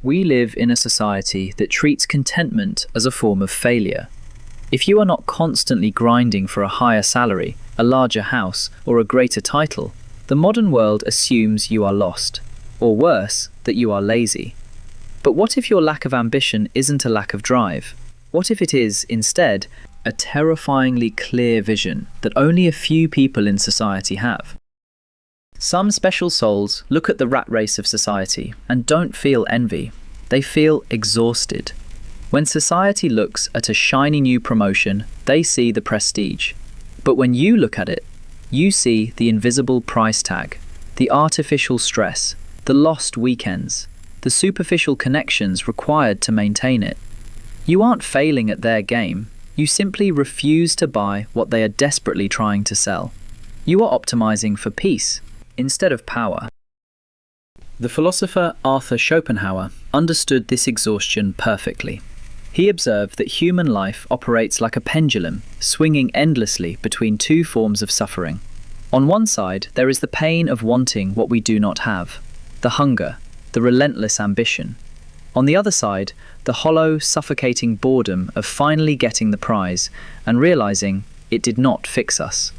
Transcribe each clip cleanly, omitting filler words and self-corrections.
We live in a society that treats contentment as a form of failure. If you are not constantly grinding for a higher salary, a larger house, or a greater title, the modern world assumes you are lost, or worse, that you are lazy. But what if your lack of ambition isn't a lack of drive? What if it is, instead, a terrifyingly clear vision that only a few people in society have? Some special souls look at the rat race of society and don't feel envy. They feel exhausted. When society looks at a shiny new promotion, they see the prestige. But when you look at it, you see the invisible price tag, the artificial stress, the lost weekends, the superficial connections required to maintain it. You aren't failing at their game. You simply refuse to buy what they are desperately trying to sell. You are optimizing for peace instead of power. The philosopher Arthur Schopenhauer understood this exhaustion perfectly. He observed that human life operates like a pendulum, swinging endlessly between two forms of suffering. On one side, there is the pain of wanting what we do not have, the hunger, the relentless ambition. On the other side, the hollow, suffocating boredom of finally getting the prize and realizing it did not fix us.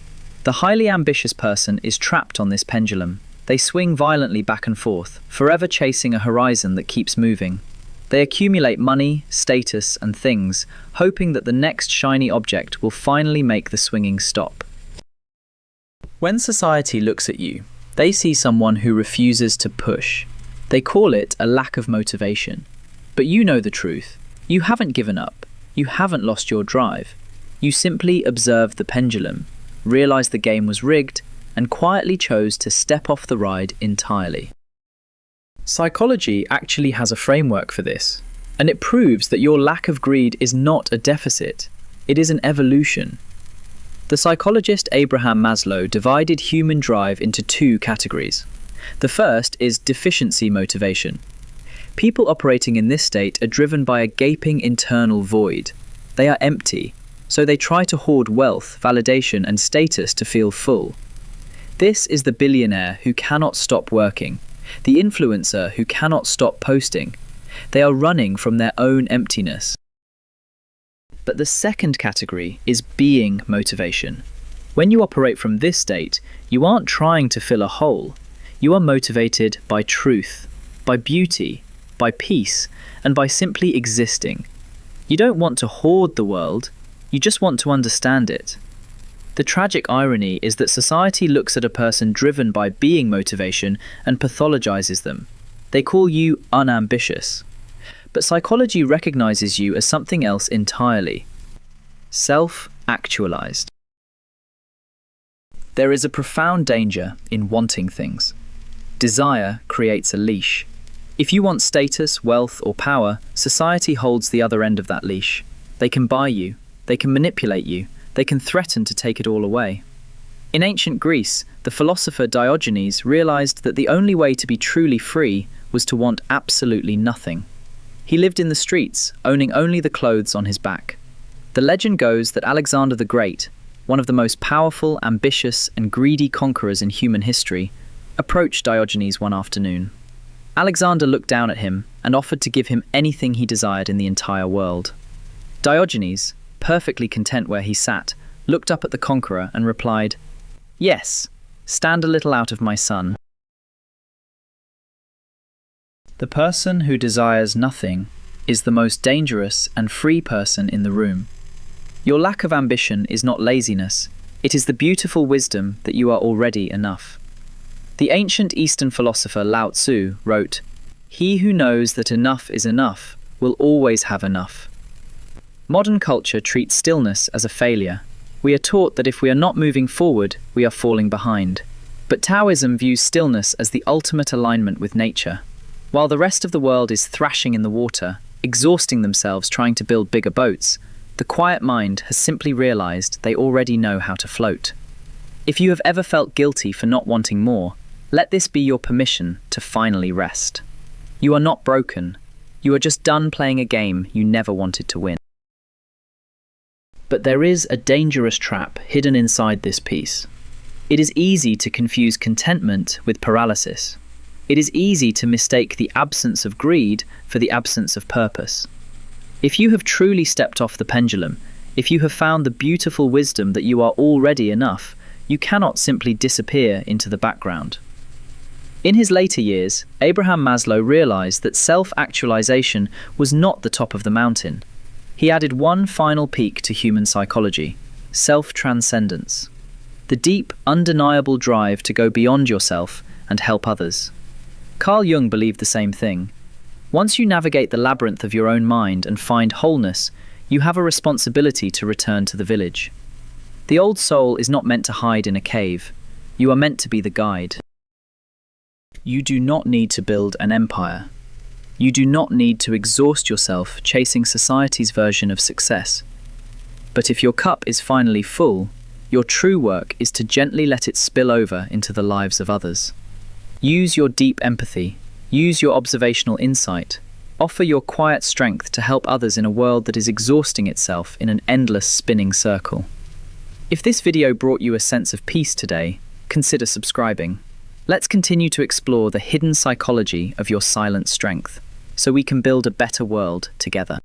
The highly ambitious person is trapped on this pendulum. They swing violently back and forth, forever chasing a horizon that keeps moving. They accumulate money, status, and things, hoping that the next shiny object will finally make the swinging stop. When society looks at you, they see someone who refuses to push. They call it a lack of motivation. But you know the truth. You haven't given up. You haven't lost your drive. You simply observed the pendulum, realized the game was rigged, and quietly chose to step off the ride entirely. Psychology actually has a framework for this, and it proves that your lack of greed is not a deficit. It is an evolution. The psychologist Abraham Maslow divided human drive into two categories. The first is deficiency motivation. People operating in this state are driven by a gaping internal void. They are empty, so they try to hoard wealth, validation, and status to feel full. This is the billionaire who cannot stop working, the influencer who cannot stop posting. They are running from their own emptiness. But the second category is being motivation. When you operate from this state, you aren't trying to fill a hole. You are motivated by truth, by beauty, by peace, and by simply existing. You don't want to hoard the world, you just want to understand it. The tragic irony is that society looks at a person driven by being motivation and pathologizes them. They call you unambitious. But psychology recognizes you as something else entirely. Self-actualized. There is a profound danger in wanting things. Desire creates a leash. If you want status, wealth, or power, society holds the other end of that leash. They can buy you. They can manipulate you. They can threaten to take it all away. In ancient Greece, the philosopher Diogenes realized that the only way to be truly free was to want absolutely nothing. He lived in the streets, owning only the clothes on his back. The legend goes that Alexander the Great, one of the most powerful, ambitious, and greedy conquerors in human history, approached Diogenes one afternoon. Alexander looked down at him and offered to give him anything he desired in the entire world. Diogenes, perfectly content where he sat, looked up at the conqueror and replied, "Yes, stand a little out of my sun." The person who desires nothing is the most dangerous and free person in the room. Your lack of ambition is not laziness, it is the beautiful wisdom that you are already enough. The ancient Eastern philosopher Lao Tzu wrote, "He who knows that enough is enough will always have enough." Modern culture treats stillness as a failure. We are taught that if we are not moving forward, we are falling behind. But Taoism views stillness as the ultimate alignment with nature. While the rest of the world is thrashing in the water, exhausting themselves trying to build bigger boats, the quiet mind has simply realized they already know how to float. If you have ever felt guilty for not wanting more, let this be your permission to finally rest. You are not broken. You are just done playing a game you never wanted to win. But there is a dangerous trap hidden inside this piece. It is easy to confuse contentment with paralysis. It is easy to mistake the absence of greed for the absence of purpose. If you have truly stepped off the pendulum, if you have found the beautiful wisdom that you are already enough, you cannot simply disappear into the background. In his later years, Abraham Maslow realized that self-actualization was not the top of the mountain. He added one final peak to human psychology: self-transcendence. The deep, undeniable drive to go beyond yourself and help others. Carl Jung believed the same thing. Once you navigate the labyrinth of your own mind and find wholeness, you have a responsibility to return to the village. The old soul is not meant to hide in a cave. You are meant to be the guide. You do not need to build an empire. You do not need to exhaust yourself chasing society's version of success. But if your cup is finally full, your true work is to gently let it spill over into the lives of others. Use your deep empathy. Use your observational insight. Offer your quiet strength to help others in a world that is exhausting itself in an endless spinning circle. If this video brought you a sense of peace today, consider subscribing. Let's continue to explore the hidden psychology of your silent strength, so we can build a better world together.